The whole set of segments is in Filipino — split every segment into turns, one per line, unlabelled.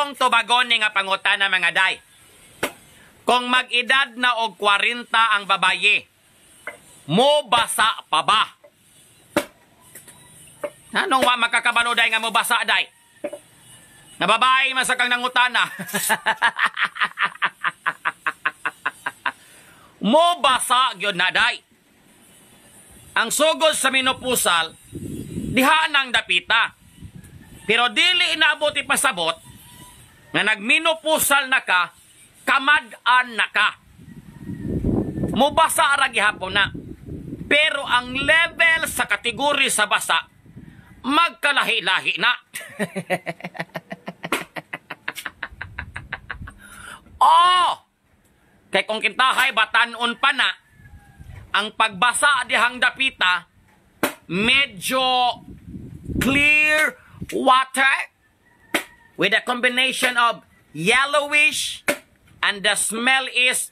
Atong tubagon ni nga pangutana mga day. Kung mag-edad na og 40 ang babaye, mo basa pa ba? Anong wa makakabalo day nga mo basa day? Na babae masakang nangutana. Mo basa gyud na day. Ang sugod sa menopusal diha nang dapita. Pero dili inaabot ipasabot nga nagmenopusal na ka, kamad-an na ka. Mo basa ra gihapon na. Pero ang level sa kategori sa basa magkalahi-lahi na. Oh! Kay kung kintahay batanon pa na, ang pagbasa dihang dapita, medyo clear water with a combination of yellowish and the smell is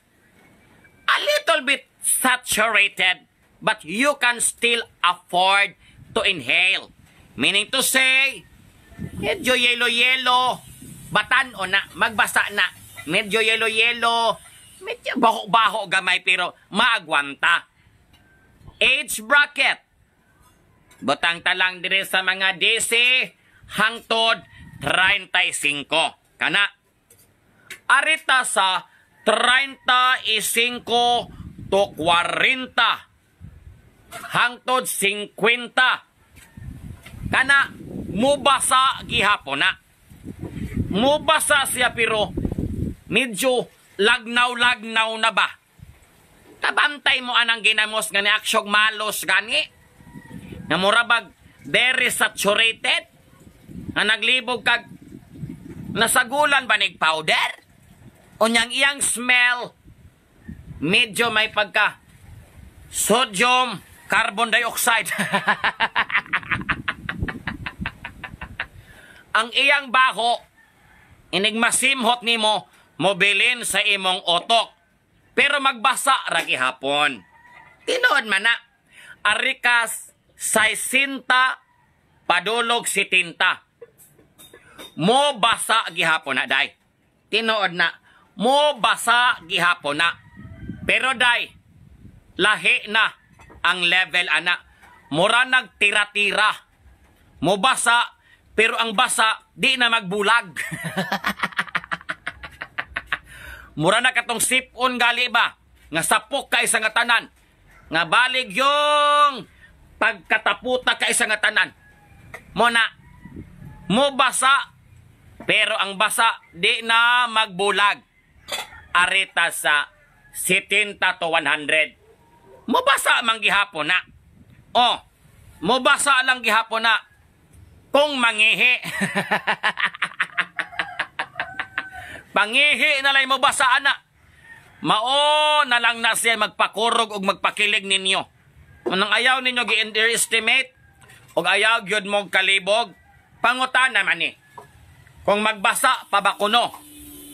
a little bit saturated, but you can still afford to inhale. Meaning to say, medyo yellow-yellow, batanon na, magbasa na. Medyo yellow-yellow, medyo baho-baho gamay pero maagwanta. Age bracket. Butang talang dire sa mga 10 hangtod 35. Kana. Arita sa 35 to 40 hangtod 50. Kana mubasa gihapon na. Mubasa siya pero medyo lagnaw-lagnaw na ba? Kabantay mo anang ginamos nga ni aksyog malos gani? Nga murabag very saturated? Nga naglibog kag nasagulan ba nig powder? O niyang iyang smell medyo may pagka sodium carbon dioxide. Ang iyang baho inigmasimhot nimo mobilin sa imong otok. Pero magbasa ra gihapon. Tinuod man na. Arikas 60 padulog 70. Mo basa gihapon na day. Tinuod na. Mo basa gihapon na. Pero day, lahi na ang level ana. Mura nagtira-tira. Mo basa, pero ang basa di na magbulag. Mura na katong sipon gali ba? Nga sapok ka isang tanan. Nga balig yung pagkataputa ka isang tanan. Muna, mo basa, pero ang basa di na magbulag. Arita sa 70 to 100. Mo basa mang gihapon na. Oh, mo basa lang gihapon na. Kung mangihi. Pangihi na lang mo basaan na. Mao na lang na siya magpakurog o magpakilig ninyo. Anong ayaw ninyo gi-underestimate o ayaw gyud mong kalibog, pangutan naman eh. Kung magbasa, pabakuno.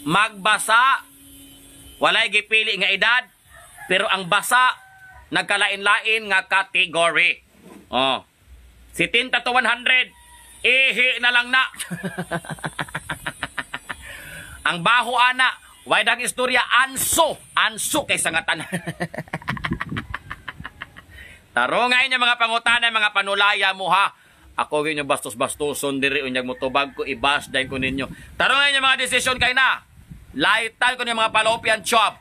Magbasa, walay gipili nga edad, pero ang basa, nagkalain-lain nga category. Oh. 70 to 100, ihi na lang na. Ang baho ana, why dang istorya anso kay sangatan. Tarongay niya mga pangutana, mga panulaya mo ha. Ako ginyo bastos-bastoson diri unyag motubag ko ibas dayon ko ninyo. Tarongay niya mga desisyon kay na. Laitan ko ni mga palopian chop.